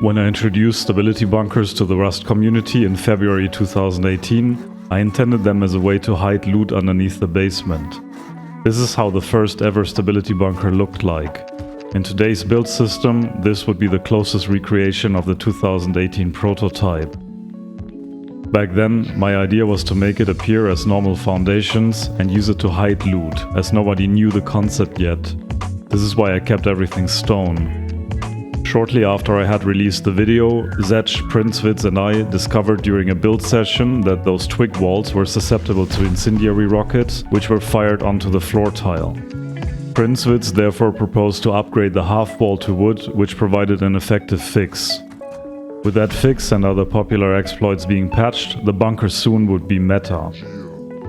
When I introduced stability bunkers to the Rust community in February 2018, I intended them as a way to hide loot underneath the basement. This is how the first ever stability bunker looked like. In today's build system, this would be the closest recreation of the 2018 prototype. Back then, my idea was to make it appear as normal foundations and use it to hide loot, as nobody knew the concept yet. This is why I kept everything stone. Shortly after I had released the video, Zech, Princewitz and I discovered during a build session that those twig walls were susceptible to incendiary rockets, which were fired onto the floor tile. Princewitz therefore proposed to upgrade the half wall to wood, which provided an effective fix. With that fix and other popular exploits being patched, the bunker soon would be meta.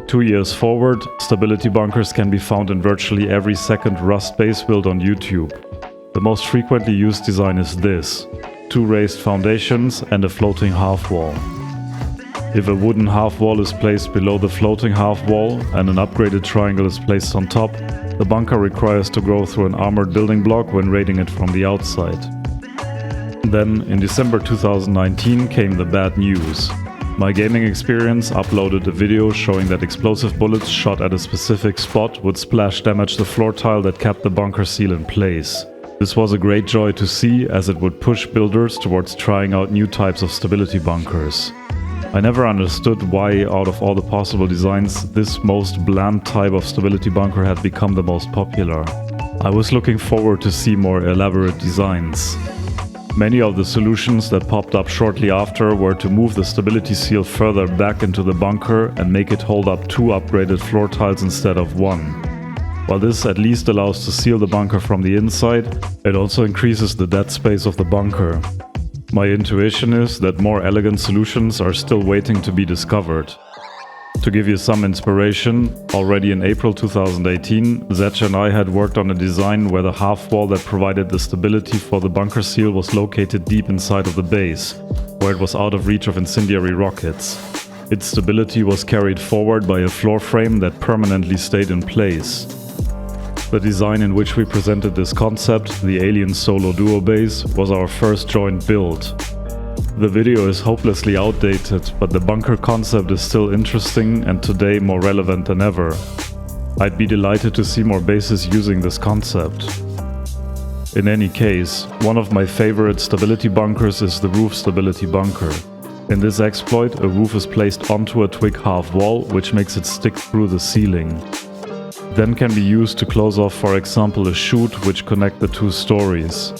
2 years forward, stability bunkers can be found in virtually every second Rust base build on YouTube. The most frequently used design is this: 2 raised foundations and a floating half wall. If a wooden half wall is placed below the floating half wall and an upgraded triangle is placed on top, the bunker requires to go through an armored building block when raiding it from the outside. Then, in December 2019 came the bad news. My gaming experience uploaded a video showing that explosive bullets shot at a specific spot would splash damage the floor tile that kept the bunker seal in place. This was a great joy to see, as it would push builders towards trying out new types of stability bunkers. I never understood why, out of all the possible designs, this most bland type of stability bunker had become the most popular. I was looking forward to see more elaborate designs. Many of the solutions that popped up shortly after were to move the stability seal further back into the bunker and make it hold up 2 upgraded floor tiles instead of 1. While this at least allows to seal the bunker from the inside, it also increases the dead space of the bunker. My intuition is that more elegant solutions are still waiting to be discovered. To give you some inspiration, already in April 2018, Zech and I had worked on a design where the half wall that provided the stability for the bunker seal was located deep inside of the base, where it was out of reach of incendiary rockets. Its stability was carried forward by a floor frame that permanently stayed in place. The design in which we presented this concept, the Alien Solo Duo base, was our first joint build. The video is hopelessly outdated, but the bunker concept is still interesting and today more relevant than ever. I'd be delighted to see more bases using this concept. In any case, one of my favorite stability bunkers is the roof stability bunker. In this exploit, a roof is placed onto a twig half wall, which makes it stick through the ceiling. Then can be used to close off, for example, a chute which connect the 2 stories.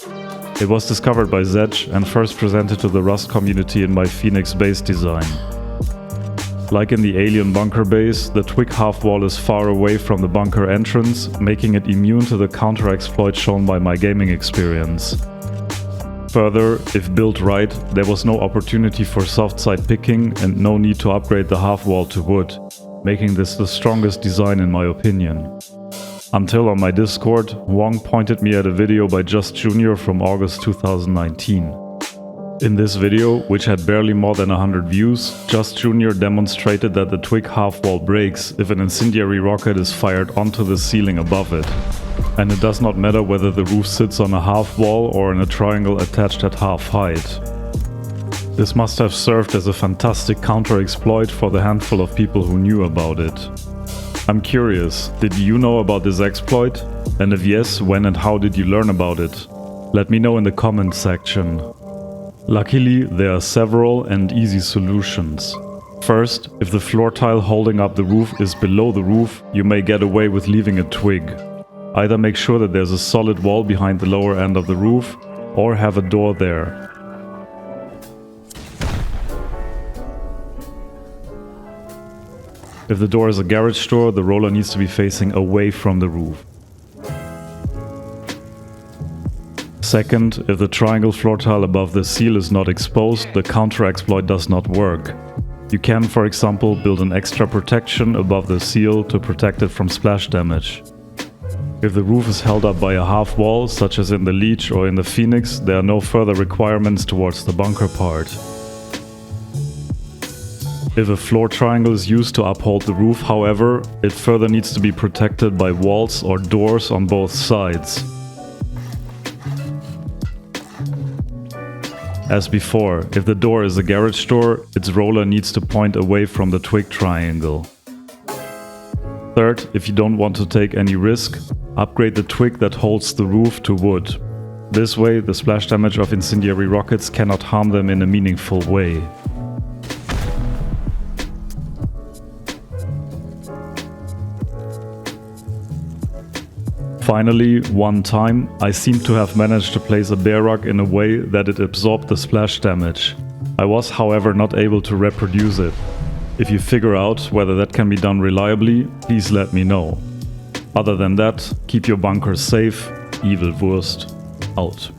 It was discovered by Zech and first presented to the Rust community in my Phoenix base design. Like in the Alien bunker base, the twig half wall is far away from the bunker entrance, making it immune to the counter-exploit shown by my gaming experience. Further, if built right, there was no opportunity for soft side picking and no need to upgrade the half wall to wood, making this the strongest design in my opinion. Until on my Discord, Wong pointed me at a video by Just Jr. from August 2019. In this video, which had barely more than 100 views, Just Jr. demonstrated that the twig half wall breaks if an incendiary rocket is fired onto the ceiling above it. And it does not matter whether the roof sits on a half wall or in a triangle attached at half height. This must have served as a fantastic counter-exploit for the handful of people who knew about it. I'm curious, did you know about this exploit? And if yes, when and how did you learn about it? Let me know in the comments section. Luckily, there are several and easy solutions. First, if the floor tile holding up the roof is below the roof, you may get away with leaving a twig. Either make sure that there's a solid wall behind the lower end of the roof, or have a door there. If the door is a garage door, the roller needs to be facing away from the roof. Second, if the triangle floor tile above the seal is not exposed, the counter-exploit does not work. You can, for example, build an extra protection above the seal to protect it from splash damage. If the roof is held up by a half wall, such as in the Leech or in the Phoenix, there are no further requirements towards the bunker part. If a floor triangle is used to uphold the roof, however, it further needs to be protected by walls or doors on both sides. As before, if the door is a garage door, its roller needs to point away from the twig triangle. Third, if you don't want to take any risk, upgrade the twig that holds the roof to wood. This way, the splash damage of incendiary rockets cannot harm them in a meaningful way. Finally, one time, I seemed to have managed to place a bear rug in a way that it absorbed the splash damage. I was, however, not able to reproduce it. If you figure out whether that can be done reliably, please let me know. Other than that, keep your bunkers safe. Evil Wurst out.